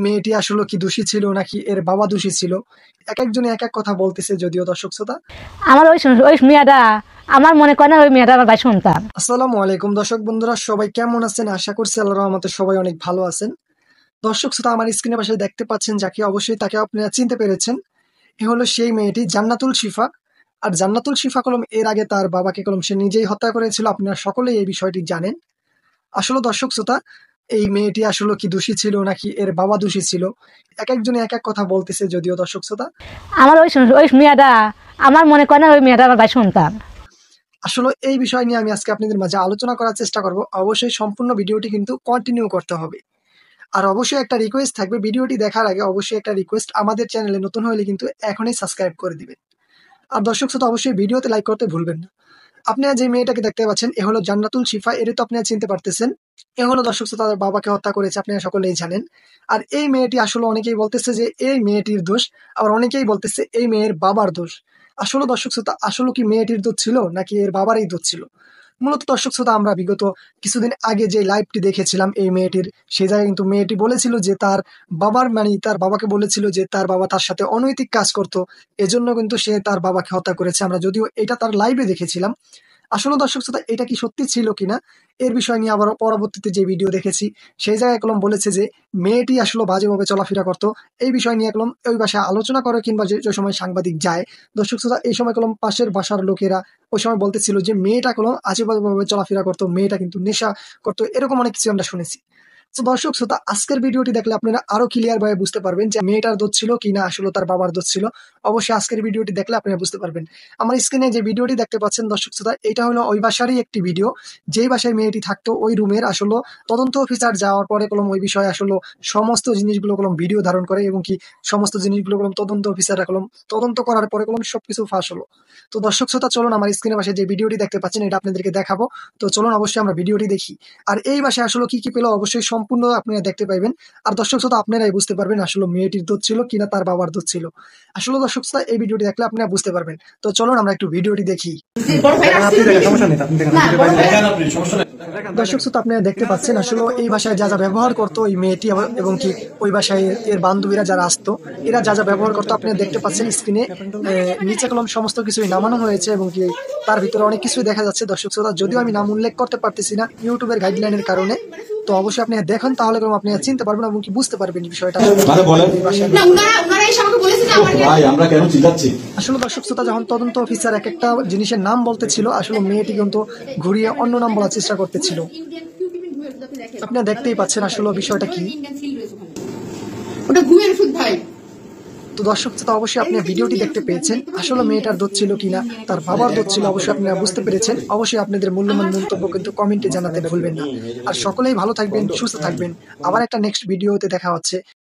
মেয়েটি আসলে কি দোষী ছিল নাকি এর বাবা দোষী ছিল, এক একজনে এক এক কথা বলতেছে। যদিও দর্শক শ্রোতা, আমার ওই মেয়েটা আমার মনে করে না ওই মেয়েটা আমার ভাই সন্তান। আসসালামু আলাইকুম দর্শক বন্ধুরা, সবাই কেমন আছেন? আশা করছি আল্লাহর রহমতে সবাই অনেক ভালো আছেন। দর্শক শ্রোতা, আমার স্ক্রিনের পাশে দেখতে পাচ্ছেন যাকে, অবশ্যই তাকে আপনারা চিনতে পেরেছেন। এ হলো সেই মেয়েটি, জান্নাতুল শিফা। আর জান্নাতুল শিফা কলম এর আগে তার বাবাকে কলম সে নিজেই হত্যা করেছিল। আপনারা সকলেই এই বিষয়টি জানেন। আসলে দর্শক শ্রোতা, এই মেয়েটি আসলে কি দোষী ছিল নাকি এর বাবা দোষী ছিল, এক একজনে এক এক কথা বলতেছে। যদিও দর্শক শ্রোতা, আমার ওই মেয়েটা আমার মনে করে না ওই মেয়েটা আমার ভাই সন্তান। আসলে এই বিষয় নিয়ে আমি আজকে আপনাদের মাঝে আলোচনা করার চেষ্টা করব। অবশ্যই সম্পূর্ণ ভিডিওটি কিন্তু কন্টিনিউ করতে হবে। আর অবশ্যই একটা রিকোয়েস্ট থাকবে, ভিডিওটি দেখার আগে অবশ্যই একটা রিকোয়েস্ট, আমাদের চ্যানেলে নতুন হলে কিন্তু এখনই সাবস্ক্রাইব করে দিবেন। আর দর্শক শ্রোতা, অবশ্যই ভিডিওতে লাইক করতে ভুলবেন না। আপনারা যে মেয়েটাকে দেখতে পাচ্ছেন, এ হলো জান্নাতুল শিফা। এর তো আপনারা চিনতে পারতেছেন। এ হলো দর্শক শ্রোতা, তাদের বাবাকে হত্যা করেছে, আপনারা সকলেই জানেন। আর এই মেয়েটি আসলে অনেকেই বলতেছে যে এই মেয়েটির দোষ, আবার অনেকেই বলতেছে এই মেয়ের বাবার দোষ। আসলে দর্শক শ্রোতা, আসলে কি মেয়েটির দোষ ছিল নাকি এর বাবারই দোষ ছিল? মূলত দর্শক শ্রোতা, আমরা বিগত কিছুদিন আগে যে লাইভটি দেখেছিলাম এই মেয়েটির, সেই জায়গায় কিন্তু মেয়েটি বলেছিল যে তার তার বাবাকে বলেছিল যে তার বাবা তার সাথে অনৈতিক কাজ করতো, এজন্য কিন্তু সে তার বাবাকে হত্যা করেছে। আমরা যদিও এটা তার লাইভে দেখেছিলাম। আসলে দর্শক শ্রোতা, এটা কি সত্যি ছিল কিনা এর বিষয় নিয়ে আবার পরবর্তীতে যে ভিডিও দেখেছি, সেই জায়গায় কলম বলেছে যে মেয়েটি আসলে বাজেভাবে চলাফেরা করতো। এই বিষয় নিয়ে কলম ওই বাসায় আলোচনা করে, কিংবা যে যে সময় সাংবাদিক যায়, দর্শক শ্রোতা, এই সময় কলম পাশের বাসার লোকেরা ওই সময় বলতেছিল যে মেয়েটা কলম আজেবাজেভাবে চলাফেরা করতো, মেয়েটা কিন্তু নেশা করতো, এরকম অনেক কিছু আমরা শুনেছি। তো দর্শক শ্রোতা, আজকের ভিডিওটি দেখলে আপনারা আরো ক্লিয়ার ভাবে বুঝতে পারবেন যে মেয়েটার দোষ ছিল কিনা আসলে তার বাবার দোষ ছিল। অবশ্যই আজকের ভিডিওটি দেখলে আপনারা বুঝতে পারবেন। আমার স্ক্রিনে যে ভিডিওটি দেখতে পাচ্ছেন দর্শক শ্রোতা, এটা হলো ওই বাসারই একটি ভিডিও। যেই বাসায় মেয়েটি থাকতো ওই রুমের আসলে তদন্ত অফিসার যাওয়ার পরে কলম ওই বিষয়ে আসলে সমস্ত জিনিসগুলো কলম ভিডিও ধারণ করে, এবং কি সমস্ত জিনিসগুলো কলম তদন্ত অফিসাররা কলম তদন্ত করার পরে কলম সবকিছু ফাঁস হলো। তো দর্শক শ্রোতা, চলুন আমার স্ক্রিনের পাশে যে ভিডিওটি দেখতে পাচ্ছেন এটা আপনাদেরকে দেখাবো। তো চলুন অবশ্যই আমরা ভিডিওটি দেখি। আর এই বাসায় আসলে কি কি পেলো অবশ্যই সম্পূর্ণ আপনারা দেখতে পাইবেন। আর দর্শক শ্রোতা, আপনারাই বুঝতে পারবেন আসলে মেয়েটির দোষ ছিল কিনা তার বাবার দোষ ছিল। আসলে দর্শক শ্রোতা, এই ভিডিওটি দেখলে আপনারা বুঝতে পারবেন। তো চলুন আমরা একটু ভিডিওটি দেখি। দর্শক শ্রোতা, আপনারা দেখতে পাচ্ছেন আসলে এই ভাষায় যা যা ব্যবহার করতো ওই মেয়েটি, এবং কি ওই ভাষায় এর বান্ধবীরা যারা আসতো এরা যা যা ব্যবহার করতো আপনারা দেখতে পাচ্ছেন স্ক্রিনে। নিচে কলম সমস্ত কিছুই নামানো হয়েছে, এবং কি তার ভিতরে অনেক কিছুই দেখা যাচ্ছে। দর্শক শ্রোতা, যদিও আমি নাম উল্লেখ করতে পারতেছি না ইউটিউবের গাইডলাইনের কারণে, তো অবশ্যই আপনি দেখেন, তাহলে আপনারা চিনতে পারবেন এবং কি বুঝতে পারবেন বিষয়টা। আসলে দর্শক শ্রোতা, যখন তদন্ত অফিসার এক একটা জিনিসের নাম বলতেছিল, আসলে মেয়েটি কিন্তু ঘুরিয়ে অন্য নাম বলার চেষ্টা করতেছিল। আপনারা দেখতেই পাচ্ছেন আসলে বিষয়টা কি। তো দর্শক শ্রোতা, অবশ্যই আপনি ভিডিওটি দেখতে পেয়েছেন। আসলে মেয়েটার দোষ ছিল কিনা তার বাবার দোষ ছিল, অবশ্যই আপনারা বুঝতে পেরেছেন। অবশ্যই আপনাদের মূল্যবান মন্তব্য কিন্তু কমেন্টে জানাতে ভুলবেন না। আর সকলেই ভালো থাকবেন, সুস্থ থাকবেন। আবার একটা নেক্সট ভিডিওতে দেখা হচ্ছে।